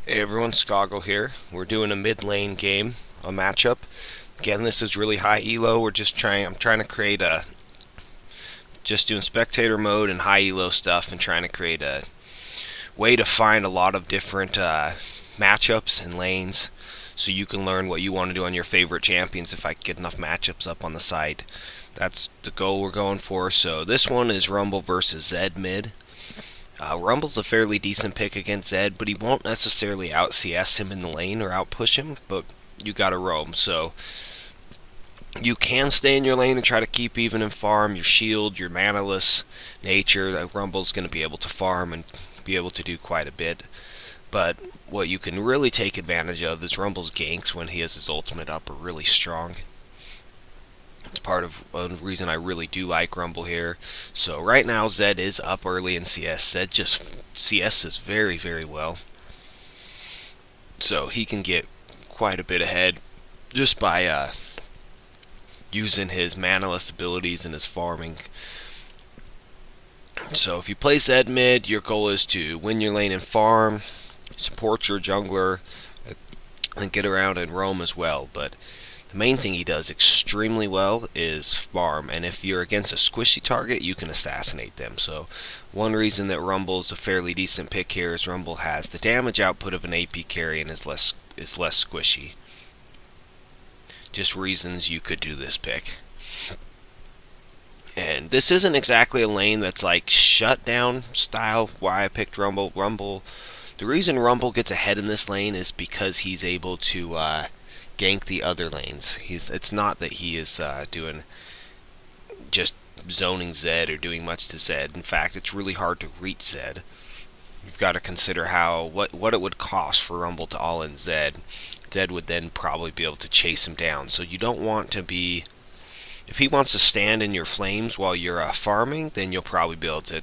Hey everyone, Skago here. We're doing a mid lane game, a matchup. Again, this is really high elo. I'm trying to create just doing spectator mode and high elo stuff and trying to create a way to find a lot of different matchups and lanes so you can learn what you want to do on your favorite champions if I can get enough matchups up on the site. That's the goal we're going for. So this one is Rumble versus Zed mid. Rumble's a fairly decent pick against Zed, but he won't necessarily out CS him in the lane or out push him, but you gotta roam. So you can stay in your lane and try to keep even in farm. Your shield, your manaless nature, Rumble's gonna be able to farm and be able to do quite a bit. But what you can really take advantage of is Rumble's ganks when he has his ultimate up are really strong. It's part of one reason I really do like Rumble here. So right now Zed is up early in CS. Zed just CS's very, very well. So he can get quite a bit ahead just by using his manaless abilities and his farming. So if you play Zed mid, your goal is to win your lane and farm, support your jungler, and get around and roam as well. But the main thing he does extremely well is farm, and if you're against a squishy target, you can assassinate them. So one reason that Rumble is a fairly decent pick here is Rumble has the damage output of an AP carry and is less squishy. Just reasons you could do this pick. And this isn't exactly a lane that's like shutdown style. Why I picked Rumble. The reason Rumble gets ahead in this lane is because he's able to gank the other lanes. It's not that he is doing just zoning Zed or doing much to Zed. In fact, it's really hard to reach Zed. You've got to consider what it would cost for Rumble to all in Zed. Zed would then probably be able to chase him down. So you don't want to be. If he wants to stand in your flames while you're farming, then you'll probably be able to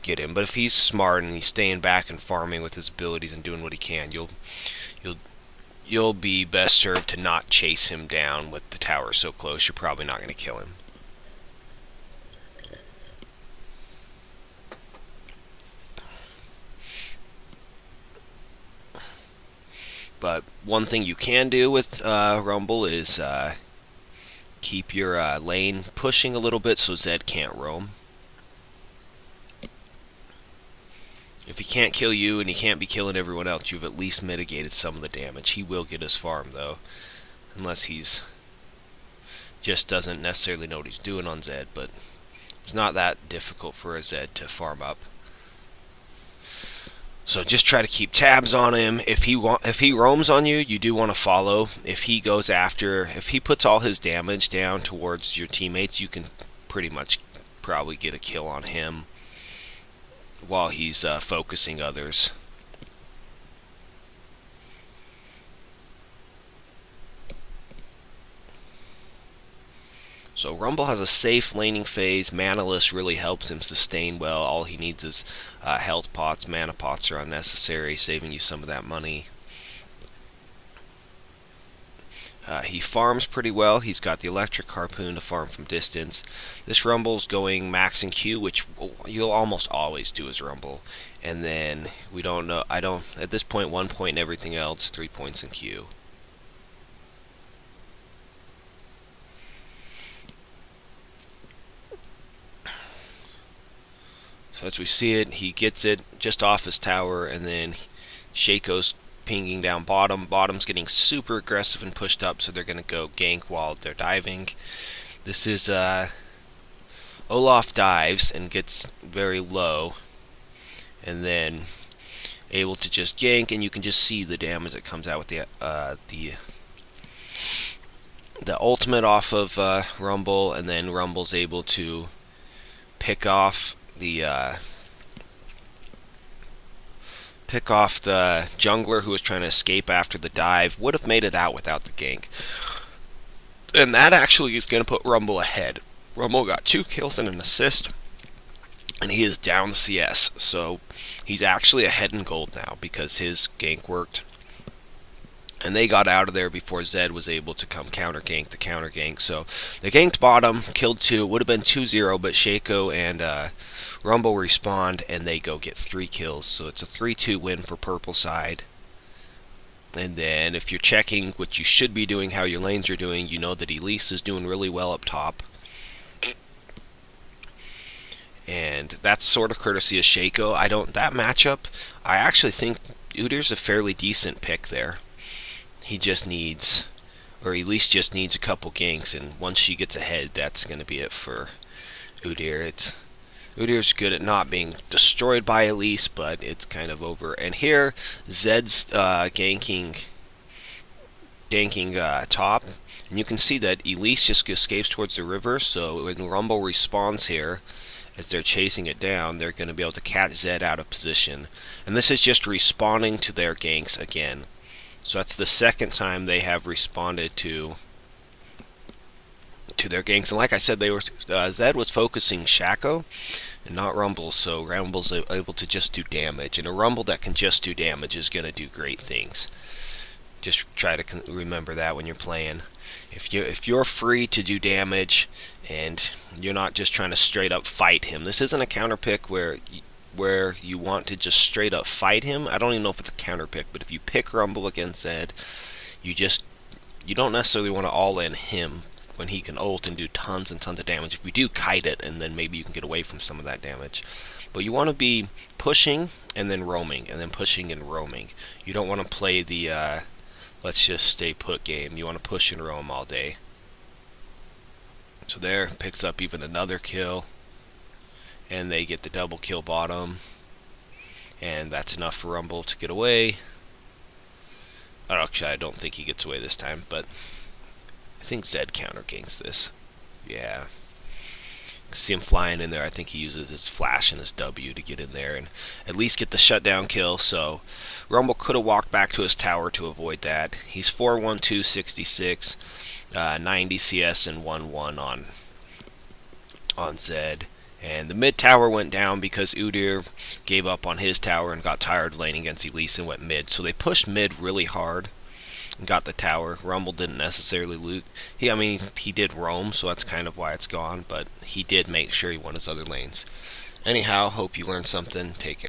get him. But if he's smart and he's staying back and farming with his abilities and doing what he can, you'll be best served to not chase him down with the tower so close. You're probably not going to kill him. But one thing you can do with Rumble is keep your lane pushing a little bit so Zed can't roam. If he can't kill you and he can't be killing everyone else, you've at least mitigated some of the damage. He will get his farm though, unless he's just doesn't necessarily know what he's doing on Zed, but it's not that difficult for a Zed to farm up. So just try to keep tabs on him. If he roams on you, you do want to follow. If he puts all his damage down towards your teammates, you can pretty much probably get a kill on him while he's focusing others. So Rumble has a safe laning phase. Manaless really helps him sustain well. All he needs is health pots. Mana pots are unnecessary, saving you some of that money. He farms pretty well. He's got the electric harpoon to farm from distance. This Rumble's going max in Q, which you'll almost always do as Rumble. And then we don't know. At this point, 1 point in everything else, 3 points in Q. So as we see it, he gets it just off his tower, and then Shaco's pinging down bottom. Bottom's getting super aggressive and pushed up, so they're going to go gank while they're diving. This is Olaf dives and gets very low, and then able to just gank, and you can just see the damage that comes out with the ultimate off of Rumble, and then Rumble's able to pick off the jungler who was trying to escape after the dive. Would have made it out without the gank. And that actually is going to put Rumble ahead. Rumble got 2 kills and an assist, and he is down the CS. So he's actually ahead in gold now because his gank worked. And they got out of there before Zed was able to come counter gank. So they ganked bottom, killed 2. Would have been 2-0, but Shaco and Rumble respawned, and they go get 3 kills. So it's a 3-2 win for purple side. And then if you're checking what you should be doing, how your lanes are doing, you know that Elise is doing really well up top. And that's sort of courtesy of Shaco. That matchup, I actually think Udyr's a fairly decent pick there. He just needs, or Elise just needs a couple ganks, and once she gets ahead, that's going to be it for Udyr. Udyr's good at not being destroyed by Elise, but it's kind of over. And here, Zed's ganking top, and you can see that Elise just escapes towards the river, so when Rumble respawns here, as they're chasing it down, they're going to be able to catch Zed out of position. And this is just responding to their ganks again. So that's the second time they have responded to their ganks. And like I said, Zed was focusing Shaco and not Rumble, so Rumble's able to just do damage. And a Rumble that can just do damage is going to do great things. Just try to remember that when you're playing. If you're free to do damage and you're not just trying to straight up fight him, this isn't a counter pick where you want to just straight up fight him. I don't even know if it's a counter pick, but if you pick Rumble against Zed, you don't necessarily want to all in him when he can ult and do tons and tons of damage. If you do kite it, and then maybe you can get away from some of that damage. But you want to be pushing and then roaming, and then pushing and roaming. You don't want to play the let's just stay put game. You want to push and roam all day. So there, picks up even another kill. And they get the double kill bottom. And that's enough for Rumble to get away. Actually, I don't think he gets away this time, but I think Zed counter ganks this. Yeah. See him flying in there. I think he uses his flash and his W to get in there and at least get the shutdown kill. So Rumble could have walked back to his tower to avoid that. He's 4-1-2, 66, 90 CS and 1-1 on Zed. And the mid tower went down because Udyr gave up on his tower and got tired laning against Elise and went mid. So they pushed mid really hard and got the tower. Rumble didn't necessarily loot. He did roam, so that's kind of why it's gone, but he did make sure he won his other lanes. Anyhow, hope you learned something. Take care.